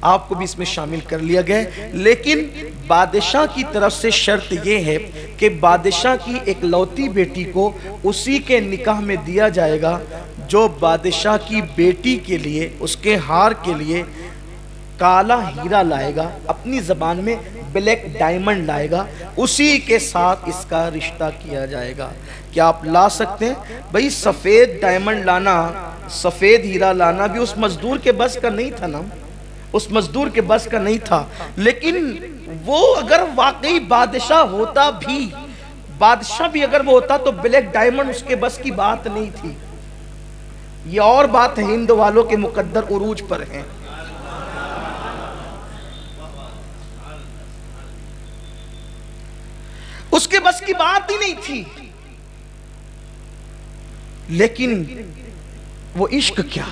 آپ کو بھی اس میں شامل کر لیا گیا ہے، لیکن بادشاہ کی طرف سے شرط یہ ہے کہ بادشاہ کی ایک لوتی بیٹی کو اسی کے نکاح میں دیا جائے گا جو بادشاہ کی بیٹی کے لیے، اس کے ہار کے لیے کالا ہیرا لائے گا، اپنی زبان میں بلیک ڈائمنڈ لائے گا، اسی کے ساتھ اس کا رشتہ کیا جائے گا۔ کیا آپ لا سکتے ہیں؟ بھئی سفید ڈائمنڈ لانا، سفید ہیرا لانا بھی اس مزدور کے بس کا نہیں تھا نا، اس مزدور کے بس کا نہیں تھا، لیکن وہ اگر واقعی بادشاہ ہوتا بھی، بادشاہ بھی اگر وہ ہوتا تو بلیک ڈائمنڈ اس کے بس کی بات نہیں تھی۔ یہ اور بات ہے، ہند والوں کے مقدر عروج پر ہیں۔ اس کے بس کی بات ہی نہیں تھی، لیکن وہ عشق کیا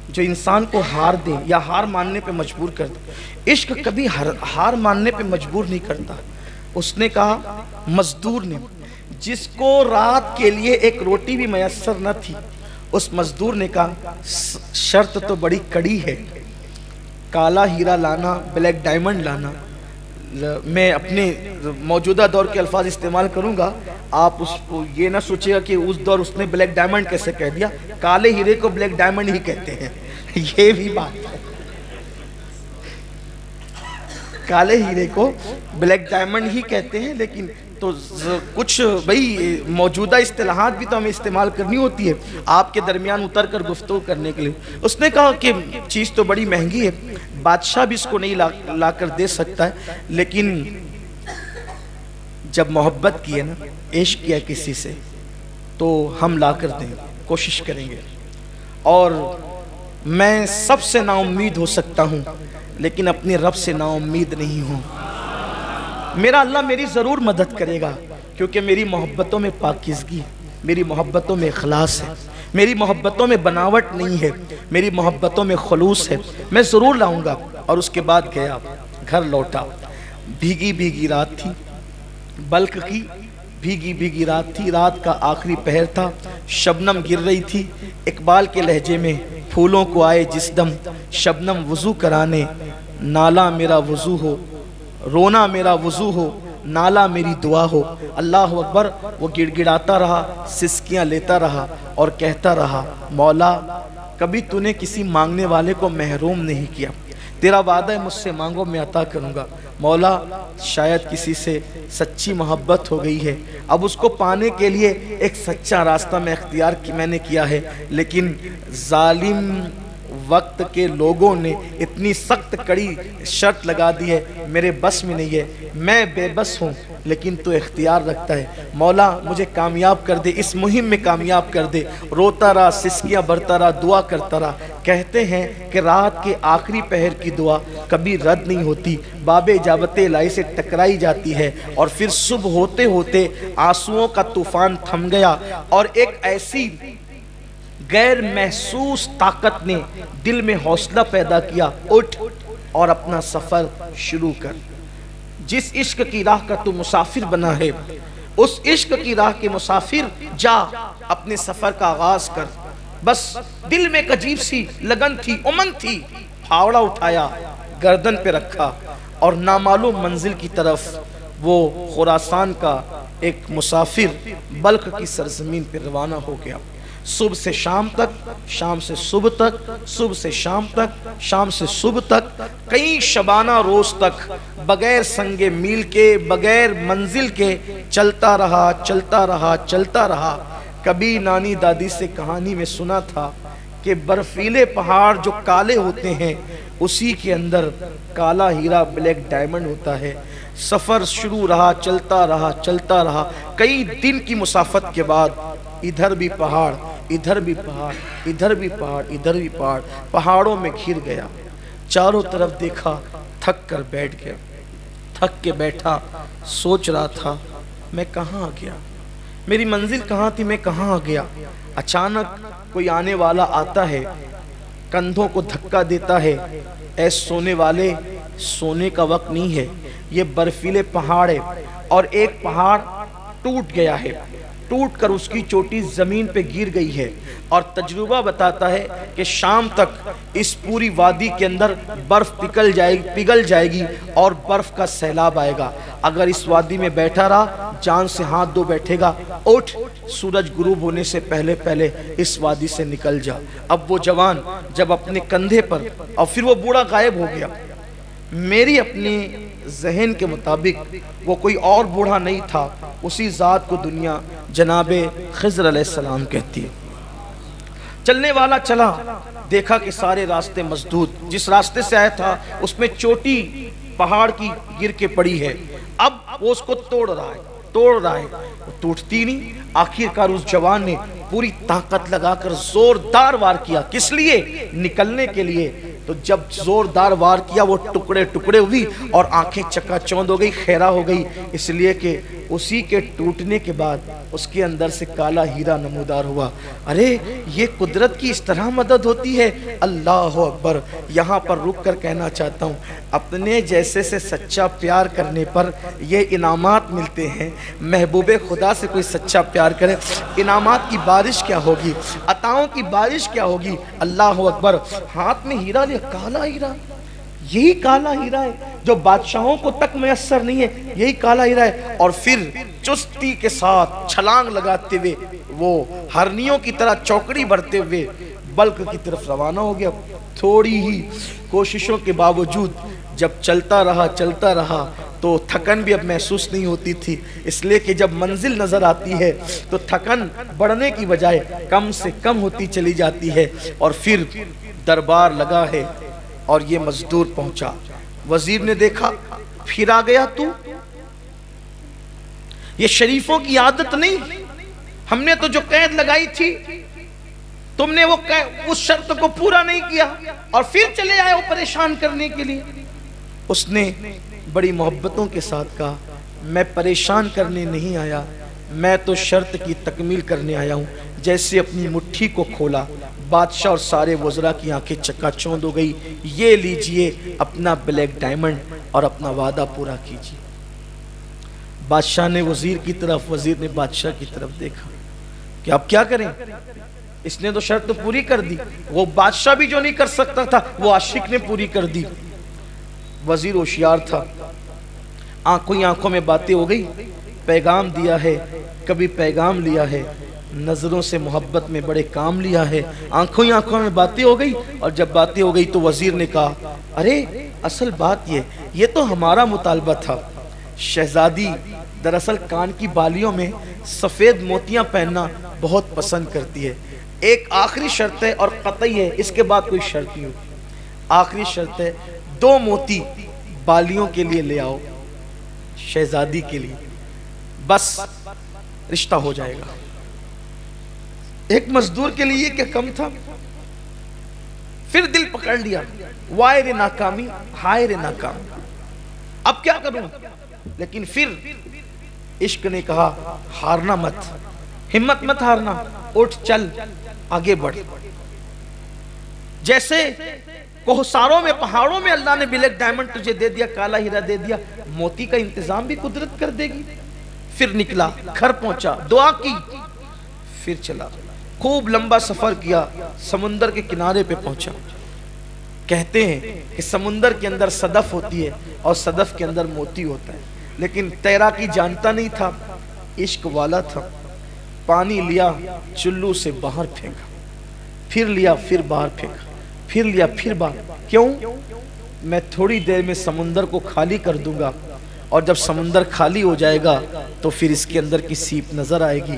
جو انسان کو ہار دے یا ہار ماننے پہ مجبور کر دے۔ عشق کبھی ہار ماننے پہ مجبور نہیں کرتا۔ اس نے کہا، مزدور نے، جس کو رات کے لیے ایک روٹی بھی میسر نہ تھی، اس مزدور نے کہا شرط تو بڑی کڑی ہے، کالا ہیرا لانا، بلیک ڈائمنڈ لانا۔ میں اپنے موجودہ دور کے الفاظ استعمال کروں گا، آپ اس کو یہ نہ سوچے گا کہ اس دور اس نے بلیک ڈائمنڈ کیسے کہہ دیا، کالے ہیرے کو بلیک ڈائمنڈ ہی کہتے ہیں، یہ بھی بات ہے، کالے ہیرے کو بلیک ڈائمنڈ ہی کہتے ہیں، لیکن تو کچھ بھئی موجودہ اصطلاحات بھی تو ہمیں استعمال کرنی ہوتی ہے آپ کے درمیان اتر کر گفتگو کرنے کے لیے۔ اس نے کہا کہ چیز تو بڑی مہنگی ہے، بادشاہ بھی اس کو نہیں لا کر دے سکتا ہے، لیکن جب محبت کی ہے نا، عشق کیا کسی سے، تو ہم لا کر دیں، کوشش کریں گے۔ اور میں سب سے نا امید ہو سکتا ہوں، لیکن اپنے رب سے نا امید نہیں ہوں۔ میرا اللہ میری ضرور مدد کرے گا، کیونکہ میری محبتوں میں پاکیزگی ہے، میری محبتوں میں اخلاص ہے، میری محبتوں میں بناوٹ نہیں ہے، میری محبتوں میں خلوص ہے، میں ضرور لاؤں گا۔ اور اس کے بعد گیا، گھر لوٹا، بھیگی بھیگی رات تھی، بلک کی بھیگی بھیگی رات تھی، رات کا آخری پہر تھا، شبنم گر رہی تھی۔ اقبال کے لہجے میں، پھولوں کو آئے جس دم شبنم وضو کرانے، نالا میرا وضو ہو، رونا میرا وضو ہو، نالا میری دعا ہو۔ اللہ اکبر۔ وہ گڑ گڑاتا رہا، سسکیاں لیتا رہا اور کہتا رہا، مولا کبھی تو نے کسی مانگنے والے کو محروم نہیں کیا، تیرا وعدہ ہے مجھ سے مانگو میں عطا کروں گا۔ مولا شاید کسی سے سچی محبت ہو گئی ہے، اب اس کو پانے کے لیے ایک سچا راستہ میں اختیار میں نے کیا ہے، لیکن ظالم وقت کے لوگوں نے اتنی سخت کڑی شرط لگا دی ہے، میرے بس میں نہیں ہے، میں بے بس ہوں، لیکن تو اختیار رکھتا ہے۔ مولا مجھے کامیاب کر دے، اس مہم میں کامیاب کر دے۔ روتا رہا، سسکیاں بھرتا رہا، دعا کرتا رہا۔ کہتے ہیں کہ رات کے آخری پہر کی دعا کبھی رد نہیں ہوتی، باب اجابت الہی سے ٹکرائی جاتی ہے، اور پھر صبح ہوتے ہوتے آنسوؤں کا طوفان تھم گیا، اور ایک ایسی غیر محسوس طاقت نے دل میں حوصلہ پیدا کیا، اٹھ اور اپنا سفر شروع کر۔ جس عشق کی راہ کا تو مسافر بنا ہے، اس عشق کی راہ کے مسافر جا، اپنے سفر کا آغاز کر۔ بس دل میں ایک عجیب سی لگن تھی، امنگ تھی، پھاوڑا اٹھایا، گردن پہ رکھا، اور نامعلوم منزل کی طرف وہ خراسان کا ایک مسافر بلخ کی سرزمین پہ روانہ ہو گیا۔ صبح سے شام تک، شام سے صبح تک، صبح سے شام تک، شام سے صبح تک، کئی شبانہ روز تک بغیر سنگ میل کے، بغیر منزل کے چلتا رہا، چلتا رہا، چلتا رہا۔ کبھی نانی دادی سے کہانی میں سنا تھا کہ برفیلے پہاڑ جو کالے ہوتے ہیں، اسی کے اندر کالا ہیرا بلیک ڈائمنڈ ہوتا ہے۔ سفر شروع رہا، چلتا رہا، چلتا رہا، کئی دن کی مسافت کے بعد ادھر بھی پہاڑ، ادھر بھی پہاڑ، ادھر بھی پہاڑ، ادھر بھی پہاڑ، پہاڑوں میں گھر گیا۔ چاروں طرف دیکھا، تھک کر بیٹھ گیا، تھک کے بیٹھا، سوچ رہا تھا میں کہاں آ گیا، میری منزل کہاں تھی، میں کہاں آ گیا۔ اچانک کوئی آنے والا آتا ہے، کندھوں کو دھکا دیتا ہے، اے سونے والے، سونے کا وقت نہیں ہے، یہ برفیلے پہاڑ ہے، اور ایک پہاڑ ٹوٹ گیا ہے، ٹوٹ کر اس کی چوٹی زمین پہ گر گئی ہے، اور تجربہ بتاتا ہے کہ شام تک اس پوری وادی کے اندر برف پگھل جائے گی اور برف کا سیلاب آئے گا۔ اگر اس وادی میں بیٹھا رہا جان سے ہاتھ دھو بیٹھے گا، اٹھ سورج غروب ہونے سے پہلے پہلے اس وادی سے نکل جا۔ اب وہ جوان جب اپنے کندھے پر، اور پھر وہ بوڑھا غائب ہو گیا۔ میری اپنی ذہن کے مطابق وہ کوئی اور بوڑھا نہیں تھا، اسی ذات کو دنیا جناب خضر علیہ السلام کہتی ہے۔ چلنے والا چلا، دیکھا کہ سارے راستے مسدود، جس راستے سے آیا تھا اس میں چوٹی پہاڑ کی گر کے پڑی ہے، اب وہ اس کو توڑ رہا ہے، وہ ٹوٹتی نہیں۔ آخر کار اس جوان نے پوری طاقت لگا کر زوردار وار کیا، کس لیے؟ نکلنے کے لیے۔ تو جب زوردار وار کیا وہ ٹکڑے ٹکڑے ہوئی اور آنکھیں چکا چوند ہو گئی، خیرہ ہو گئی، اس لیے کہ اسی کے ٹوٹنے کے بعد اس کے اندر سے کالا ہیرا نمودار ہوا۔ ارے یہ قدرت کی اس طرح مدد ہوتی ہے، اللہ اکبر۔ یہاں پر رک کر کہنا چاہتا ہوں، اپنے جیسے سے سچا پیار کرنے پر یہ انعامات ملتے ہیں۔ محبوب خدا سے کوئی سچا پیار کرے، انعامات کی بارش کیا ہوگی، عطاؤں کی بارش کیا ہوگی، اللہ اکبر۔ ہاتھ میں ہیرا لیا، کالا ہیرا، یہی کالا ہیرا ہے جو بادشاہوں کو تک میسر نہیں ہے، یہی کالا ہیرا ہے۔ اور پھر چستی کے ساتھ چھلانگ لگاتے ہوئے وہ ہرنیوں کی طرح چوکڑی بڑھتے ہوئے بلک کی طرف روانہ ہو گیا۔ تھوڑی ہی کوششوں کے باوجود جب چلتا رہا تو تھکن بھی اب محسوس نہیں ہوتی تھی، اس لیے کہ جب منزل نظر آتی ہے تو تھکن بڑھنے کی بجائے کم سے کم ہوتی چلی جاتی ہے۔ اور پھر دربار لگا ہے اور یہ مزدور پہنچا۔ وزیر نے دیکھا، پھر آ گیا تو؟ یہ شریفوں کی عادت نہیں، ہم نے تو جو قید لگائی تھی تم نے وہ اس شرط کو پورا نہیں کیا اور پھر چلے آئے وہ پریشان کرنے کے لیے۔ اس نے بڑی محبتوں کے ساتھ کہا، میں پریشان کرنے نہیں آیا، میں تو شرط کی تکمیل کرنے آیا ہوں۔ جیسے اپنی مٹھی کو کھولا، بادشاہ اور سارے وزراء کی آنکھیں چکا چوند ہو گئی۔ یہ لیجئے اپنا بلیک ڈائمنڈ اور اپنا وعدہ پورا کیجئے۔ بادشاہ نے وزیر کی طرف، وزیر نے بادشاہ کی طرف دیکھا کہ اب کیا کریں، اس نے تو شرط پوری کر دی، وہ بادشاہ بھی جو نہیں کر سکتا تھا وہ عاشق نے پوری کر دی۔ وزیر ہوشیار تھا، آنکھوں میں باتیں ہو گئی، پیغام دیا ہے، کبھی پیغام لیا ہے، نظروں سے محبت میں بڑے کام لیا ہے، آنکھوں میں باتیں ہو گئی۔ اور جب باتیں ہو گئی تو وزیر نے کہا، ارے اصل بات یہ تو ہمارا مطالبہ تھا۔ شہزادی دراصل کان کی بالیوں میں سفید موتیاں پہننا بہت پسند کرتی ہے۔ ایک آخری شرط ہے اور قطعی ہے، اس کے بعد کوئی شرط نہیں ہوتی۔ آخری شرط ہے 2 موتی بالیوں کے لیے لے آؤ، شہزادی کے لیے، بس رشتہ ہو جائے گا۔ ایک مزدور کے لیے کیا کم تھا؟ پھر دل پکڑ لیا، وائے رے ناکامی، ہائے رے ناکامی، اب کیا کروں؟ لیکن پھر عشق نے کہا، ہارنا مت، ہمت مت ہارنا، اٹھ چل آگے بڑھ۔ جیسے کوہساروں میں، پہاڑوں میں اللہ نے بلیک ڈائمنڈ تجھے دے دیا، کالا ہیرا دے دیا، موتی کا انتظام بھی قدرت کر دے گی۔ پھر نکلا، گھر پہنچا، دعا کی، پھر چلا، خوب لمبا سفر کیا، سمندر کے کنارے پہ پہنچا۔ کہتے ہیں کہ سمندر کے اندر صدف ہوتی ہے اور صدف کے اندر موتی ہوتا ہے، لیکن تیراکی جانتا نہیں تھا، عشق والا تھا۔ پانی لیا، چلو سے باہر پھینکا، پھر لیا، پھر باہر پھینکا، پھر لیا، پھر باہر۔ کیوں؟ میں تھوڑی دیر میں سمندر کو خالی کر دوں گا، اور جب سمندر خالی ہو جائے گا تو پھر اس کے اندر کی سیپ نظر آئے گی،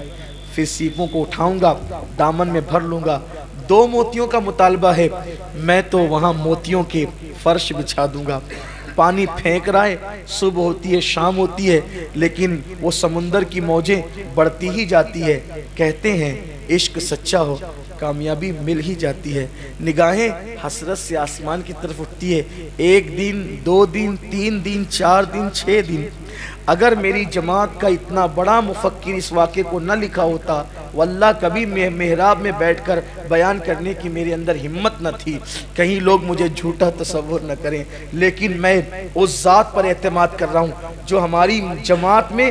پھر سیپوں کو اٹھاؤں گا، دامن میں بھر لوں گا۔ 2 موتیوں کا مطالبہ ہے، میں تو وہاں موتیوں کے فرش بچھا دوں گا۔ پانی پھینک رہا ہے، صبح ہوتی ہے، شام ہوتی ہے، لیکن وہ سمندر کی موجیں بڑھتی ہی جاتی ہے۔ کہتے ہیں عشق سچا ہو کامیابی مل ہی جاتی ہے۔ نگاہیں حسرت سے آسمان کی طرف اٹھتی ہے، 1 دن، 2 دن، 3 دن، 4 دن، 6 دن۔ اگر میری جماعت کا اتنا بڑا مفکر اس واقعے کو نہ لکھا ہوتا، واللہ کبھی محراب میں بیٹھ کر بیان کرنے کی میرے اندر ہمت نہ تھی، کہیں لوگ مجھے جھوٹا تصور نہ کریں، لیکن میں اس ذات پر اعتماد کر رہا ہوں جو ہماری جماعت میں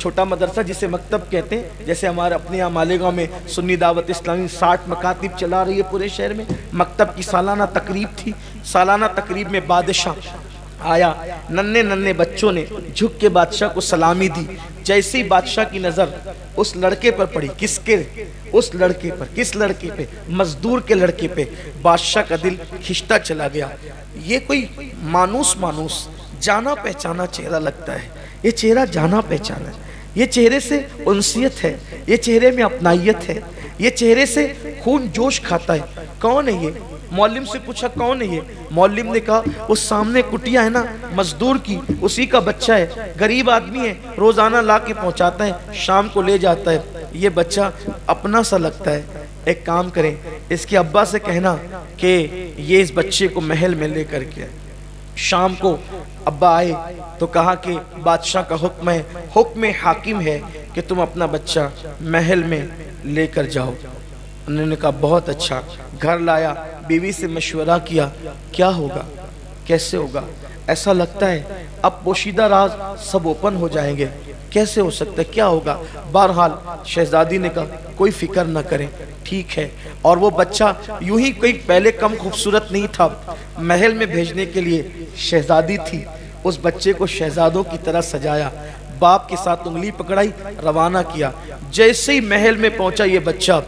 چھوٹا مدرسہ جسے مکتب کہتے ہیں، جیسے ہمارے اپنے یہاں مالیگاؤں میں سنی دعوت اسلامی 60 مکاتب چلا رہی ہے پورے شہر میں، مکتب کی سالانہ تقریب تھی۔ سالانہ تقریب میں بادشاہ آیا، ننھے بچوں نے جھک کے بادشاہ کو سلامی دی۔ جیسے ہی بادشاہ کی نظر اس لڑکے پر پڑی، اس لڑکے پر، کس لڑکے پہ؟ مزدور کے لڑکے پہ، بادشاہ کا دل کھنچتا چلا گیا۔ یہ کوئی مانوس جانا پہچانا چہرہ لگتا ہے، یہ چہرہ جانا پہچانا ہے، یہ چہرے سے انسیت ہے، یہ چہرے میں اپنائیت ہے، یہ چہرے سے خون جوش کھاتا ہے۔ کون ہے یہ؟ معلم سے پوچھا کون ہے یہ؟ معلم نے کہا وہ سامنے کٹیا ہے نا مزدور کی، اسی کا بچہ ہے، غریب آدمی ہے، روزانہ لا کے پہنچاتا ہے، شام کو لے جاتا ہے۔ یہ بچہ اپنا سا لگتا ہے، ایک کام کریں، اس کے ابا سے کہنا کہ یہ اس بچے کو محل میں لے کر کے۔ شام کو ابا آئے تو کہا کہ بادشاہ کا حکم ہے، حکم حاکم ہے کہ تم اپنا بچہ محل میں لے کر جاؤ۔ انہوں نے کہا بہت اچھا، گھر لایا، بیوی سے مشورہ کیا، کیا ہوگا، کیسے ہوگا؟ ایسا لگتا ہے اب پوشیدہ راز سب اوپن ہو جائیں گے، کیسے ہو سکتا ہے، کیا ہوگا؟ بہرحال شہزادی نے کہا کوئی فکر نہ کریں، ٹھیک ہے۔ اور وہ بچہ یوں ہی کوئی پہلے کم خوبصورت نہیں تھا، محل میں بھیجنے کے لیے شہزادی تھی، اس بچے کو شہزادوں کی طرح سجایا، باپ کے ساتھ انگلی پکڑائی، روانہ کیا۔ جیسے ہی محل میں پہنچا یہ بچہ،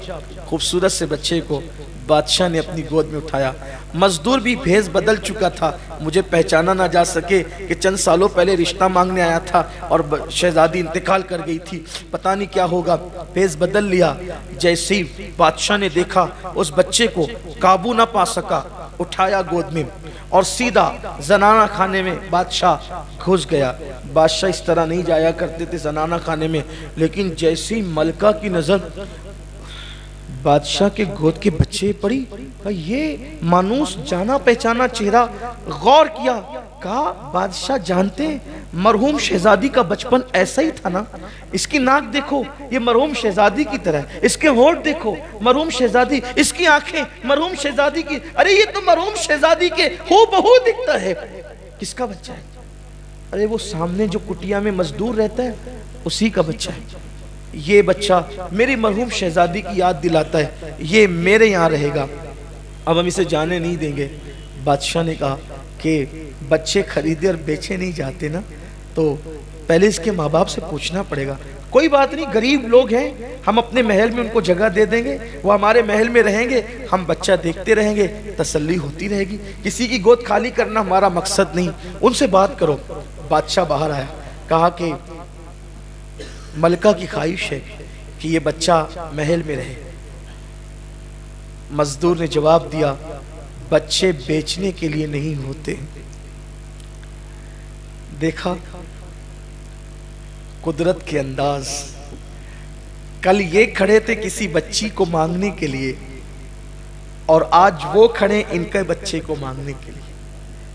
خوبصورت سے بچے کو بادشاہ نے اپنی گود میں اٹھایا۔ مزدور بھی بھیس بدل چکا تھا، مجھے پہچانا نہ جا سکے کہ چند سالوں پہلے رشتہ مانگنے آیا تھا اور شہزادی انتقال کر گئی تھی، پتہ نہیں کیا ہوگا، بھیس بدل لیا۔ جیسے ہی بادشاہ نے دیکھا اس بچے کو قابو نہ پا سکا، اٹھایا گود میں اور سیدھا زنانہ خانے میں بادشاہ گھس گیا۔ بادشاہ اس طرح نہیں جایا کرتے تھے زنانہ خانے میں، لیکن جیسی ملکہ کی نظر بادشاہ کے گود کے بچے پڑی، یہ مانوس جانا پہچانا چہرہ، غور کیا، کہا بادشاہ جانتے ہیں مرحوم شہزادی کا بچپن ایسا ہی تھا نا، اس کی ناک دیکھو یہ مرحوم شہزادی کی طرح ہے، اس کے ہونٹ دیکھو مرحوم شہزادی، اس کی آنکھیں مرحوم شہزادی کی، ارے یہ تو مرحوم شہزادی کے ہو بہو دکھتا ہے۔ کس کا بچہ ہے؟ ارے وہ سامنے جو کٹیا میں مزدور رہتا ہے اسی کا بچہ ہے، یہ بچہ میری مرحوم شہزادی کی یاد دلاتا ہے، یہ میرے یہاں رہے گا، اب ہم اسے جانے نہیں دیں گے۔ بادشاہ نے کہا کہ بچے خریدے اور بیچے نہیں جاتے نا، تو پہلے اس کے ماں باپ سے پوچھنا پڑے گا۔ کوئی بات نہیں، غریب لوگ ہیں، ہم اپنے محل میں ان کو جگہ دے دیں گے، وہ ہمارے محل میں رہیں گے، ہم بچہ دیکھتے رہیں گے، تسلی ہوتی رہے گی، کسی کی گود خالی کرنا ہمارا مقصد نہیں، ان سے بات کرو۔ بادشاہ باہر آیا، کہا کہ ملکہ کی خواہش ہے کہ یہ بچہ محل میں رہے۔ مزدور نے جواب دیا بچے بیچنے کے لیے نہیں ہوتے۔ دیکھا قدرت کے انداز، کل یہ کھڑے تھے کسی بچی کو مانگنے کے لیے اور آج وہ کھڑے ان کے بچے کو مانگنے کے لیے۔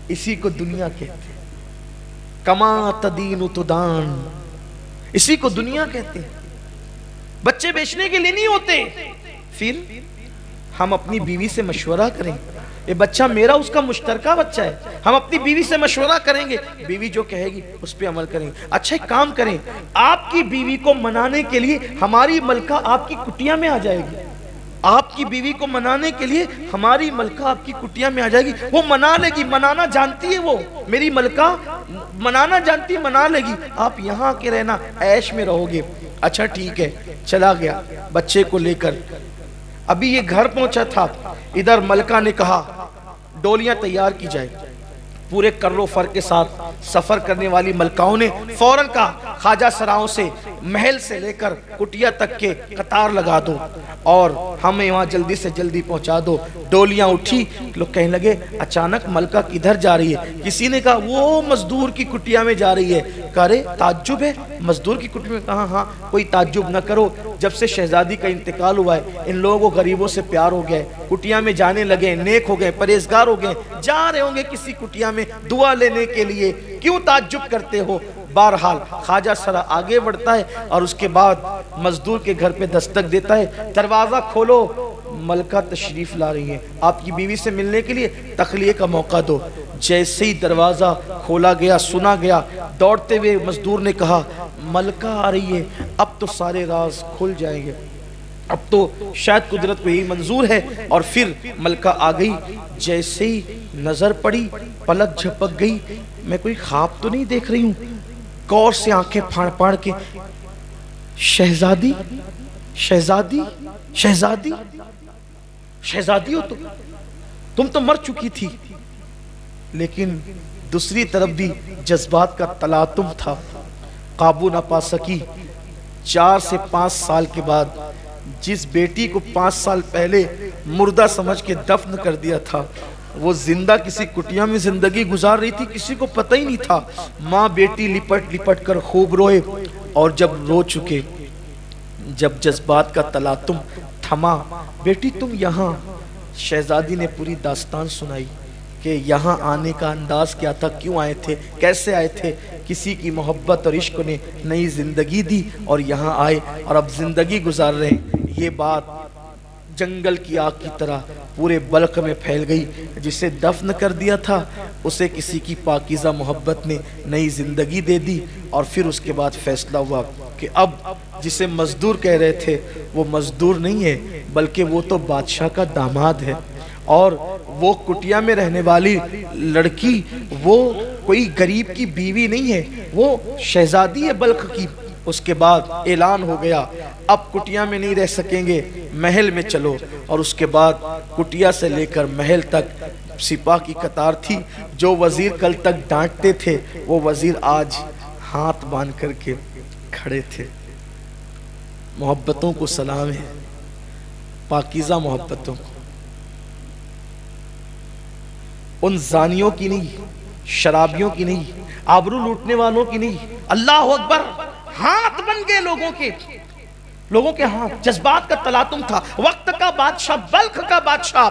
اسی کو دنیا کہتے ہیں، کما تدین تدان، اسی کو دنیا کہتے ہیں۔ بچے بیچنے کے لیے نہیں ہوتے، پھر ہم اپنی بیوی سے مشورہ کریں، یہ بچہ میرا اس کا مشترکہ بچہ ہے، ہم اپنی بیوی سے مشورہ کریں گے، بیوی جو کہے گی اس پہ عمل کریں گے۔ اچھا ایک کام کریں، آپ کی بیوی کو منانے کے لیے ہماری ملکہ آپ کی کٹیا میں آ جائے گی، آپ کی بیوی کو منانے کے لیے ہماری ملکہ آپ کی کٹیا میں آ جائے گی، وہ منا لے گی، منانا جانتی ہے، وہ میری ملکہ منانا جانتی ہے، منا لے گی، آپ یہاں کے رہنا، عیش میں رہو گے۔ اچھا ٹھیک ہے، چلا گیا بچے کو لے کر۔ ابھی یہ گھر پہنچا تھا، ادھر ملکہ نے کہا ڈولیاں تیار کی جائے، پورے کر و فر کے ساتھ سفر کرنے والی ملکاؤں نے فوراً کہا خواجہ سراؤں سے محل سے لے کر کٹیا تک کے قطار لگا دو اور ہمیں وہاں جلدی سے جلدی پہنچا دو۔ ڈولیاں اٹھی، لوگ کہنے لگے اچانک ملکہ کدھر جا رہی ہے؟ کسی نے کہا وہ مزدور کی کٹیا میں جا رہی ہے۔ کہا رے تعجب ہے، مزدور کی کٹیا میں؟ کہا ہاں، کوئی تعجب نہ کرو، جب سے شہزادی کا انتقال ہوا ہے ان لوگوں کو غریبوں سے پیار ہو گیا ہے، کٹیا میں جانے لگے، نیک ہو گئے، پرہیزگار ہو گئے، جا رہے ہوں گے کسی کٹیا میں دعا لینے کے لیے، کیوں تعجب کرتے ہو؟ بہرحال خواجہ سرا آگے بڑھتا ہے اور اس کے بعد مزدور کے گھر پہ دستک دیتا ہے، دروازہ کھولو، ملکہ تشریف لا رہی ہیں، آپ کی بیوی سے ملنے کے لیے تخلیے کا موقع دو۔ جیسے ہی دروازہ کھولا گیا سنا گیا، دوڑتے ہوئے مزدور نے کہا ملکہ آ رہی ہے، اب تو سارے راز کھل جائیں گے، اب تو شاید قدرت کو یہی منظور ہے۔ اور پھر ملکہ آ گئی، جیسے ہی نظر پڑی پلک جھپک گئی، میں کوئی خواب تو نہیں دیکھ رہی ہوں؟ غور سے آنکھیں پھاڑ پھاڑ کے، شہزادی شہزادی شہزادی شہزادی ہو تم تو مر چکی تھی۔ لیکن دوسری طرف بھی جذبات کا تلاطم تھا، قابو نہ پا سکی۔ 4 سے 5 سال کے بعد جس بیٹی کو 5 سال پہلے مردہ سمجھ کے دفن کر دیا تھا، وہ زندہ کسی کٹیا میں زندگی گزار رہی تھی، کسی کو پتہ ہی نہیں تھا۔ ماں بیٹی لپٹ لپٹ کر خوب روئے، اور جب رو چکے، جب جذبات کا تلاطم تھما، بیٹی تم یہاں، شہزادی نے پوری داستان سنائی کہ یہاں آنے کا انداز کیا تھا، کیوں آئے تھے، کیسے آئے تھے، کسی کی محبت اور عشق نے نئی زندگی دی اور یہاں آئے اور اب زندگی گزار رہے ہیں۔ یہ بات جنگل کی آگ کی طرح پورے بلخ میں پھیل گئی۔ جسے دفن کر دیا تھا اسے کسی کی پاکیزہ محبت نے نئی زندگی دے دی، اور پھر اس کے بعد فیصلہ ہوا کہ اب جسے مزدور کہہ رہے تھے وہ مزدور نہیں ہے، بلکہ وہ تو بادشاہ کا داماد ہے، اور وہ کٹیا میں رہنے والی لڑکی وہ کوئی غریب کی بیوی نہیں ہے، وہ شہزادی ہے بلخ کی۔ اس کے بعد اعلان ہو گیا اب کٹیا میں نہیں رہ سکیں گے، محل میں چلو۔ اور اس کے بعد کٹیا سے لے کر محل تک سپاہ کی قطار تھی۔ جو وزیر کل تک ڈانٹتے تھے وہ وزیر آج ہاتھ باندھ کر کے کھڑے تھے۔ محبتوں کو سلام ہے، پاکیزہ محبتوں کو، ان زانیوں کی نہیں، شرابیوں کی نہیں، آبرو لوٹنے والوں کی نہیں۔ اللہ اکبر، ہاتھ بن گئے لوگوں کے ہاتھ۔ جذبات کا تلاطم تھا۔ وقت کا بادشاہ، بلخ کا بادشاہ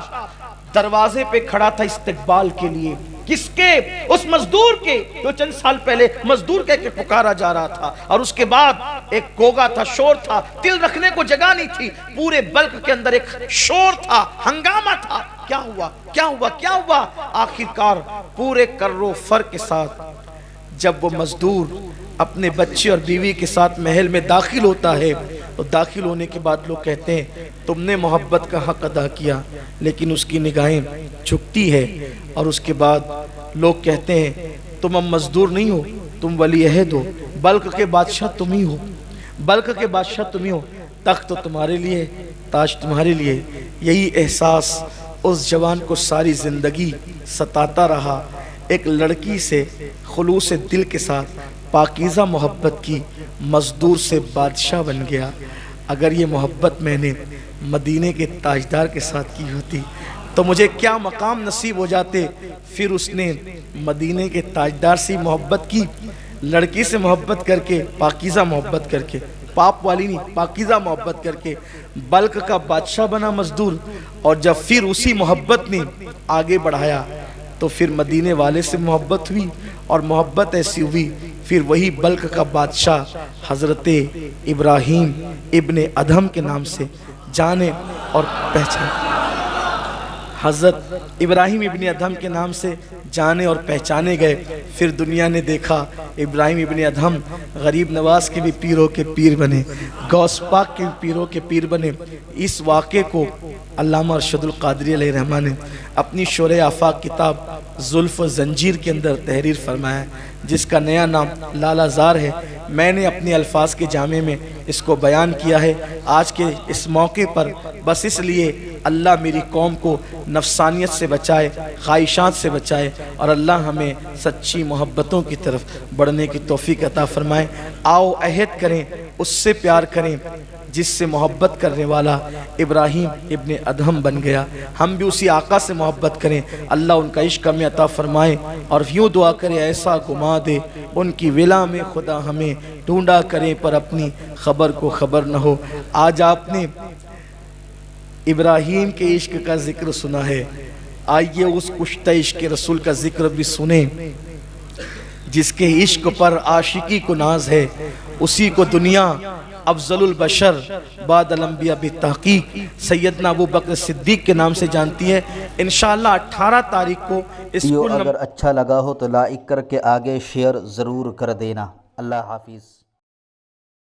دروازے پہ کھڑا تھا استقبال کے لیے۔ کس کے؟ اس مزدور کے جو چند سال پہلے مزدور کہہ کے پکارا جا رہا تھا، اور اس کے بعد ایک گوگا تھا، شور تھا، دل رکھنے کو جگہ نہیں تھی۔ پورے بلخ کے اندر ایک شور تھا، ہنگامہ تھا۔ کیا ہوا کیا ہوا کیا ہوا؟ آخرکار پورے کر و فر کے ساتھ جب وہ مزدور اپنے بچے اور بیوی کے ساتھ محل میں داخل ہوتا ہے، تو داخل ہونے کے بعد لوگ کہتے ہیں تم نے محبت کا حق ادا کیا، لیکن اس کی نگاہیں جھکتی ہے۔ اور اس کے بعد لوگ کہتے ہیں تم اب مزدور نہیں ہو، تم ولی عہد ہو، بلخ کے بادشاہ تم ہی ہو، بلخ کے بادشاہ تم ہی ہو، تخت تو تمہارے لیے، تاج تمہارے لیے۔ یہی احساس اس جوان کو ساری زندگی ستاتا رہا۔ ایک لڑکی سے خلوص دل کے ساتھ پاکیزہ محبت کی، مزدور سے بادشاہ بن گیا۔ اگر یہ محبت میں نے مدینے کے تاجدار کے ساتھ کی ہوتی تو مجھے کیا مقام نصیب ہو جاتے۔ پھر اس نے مدینے کے تاجدار سے محبت کی، لڑکی سے محبت کر کے، پاکیزہ محبت کر کے، پاپ والی نہیں، پاکیزہ محبت کر کے بلخ کا بادشاہ بنا مزدور۔ اور جب پھر اسی محبت نے آگے بڑھایا تو پھر مدینے والے سے محبت ہوئی، اور محبت ایسی ہوئی پھر وہی بلخ کا بادشاہ حضرت ابراہیم ابن ادہم کے نام سے جانے اور پہچانے، حضرت ابراہیم ابن ادہم کے نام سے جانے اور پہچانے گئے۔ پھر دنیا نے دیکھا ابراہیم ابن ادہم غریب نواز کے بھی پیروں کے پیر بنے، غوث پاک کے پیروں کے پیر بنے۔ اس واقعے کو علامہ ارشد القادری علیہ الرحمہ نے اپنی شورِ آفاق کتاب زلف و زنجیر کے اندر تحریر فرمایا ہے، جس کا نیا نام لالہ زار ہے۔ میں نے اپنے الفاظ کے جامع میں اس کو بیان کیا ہے آج کے اس موقع پر، بس اس لیے اللہ میری قوم کو نفسانیت سے بچائے، خواہشات سے بچائے، اور اللہ ہمیں سچی محبتوں کی طرف بڑھنے کی توفیق عطا فرمائے۔ آؤ عہد کریں، اس سے پیار کریں جس سے محبت کرنے والا ابراہیم ابن ادہم بن گیا۔ ہم بھی اسی آقا سے محبت کریں، اللہ ان کا عشق ہمیں عطا فرمائے، اور یوں دعا کرے ایسا گما دے ان کی ولا میں خدا ہمیں، ڈھونڈا کریں پر اپنی خبر کو خبر نہ ہو۔ آج آپ نے ابراہیم کے عشق کا ذکر سنا ہے، آئیے اس کشتہ عشق رسول کا ذکر بھی سنیں، جس کے عشق پر عاشقی کو ناز ہے، اسی کو دنیا افضل البشر بعد الانبیاء بالتحقیق سیدنا ابو بکر صدیق کے نام سے جانتی ہیں۔ انشاءاللہ 18 تاریخ کو ویڈیو اگر اچھا لگا ہو تو لائک کر کے آگے شیئر ضرور کر دینا۔ اللہ حافظ۔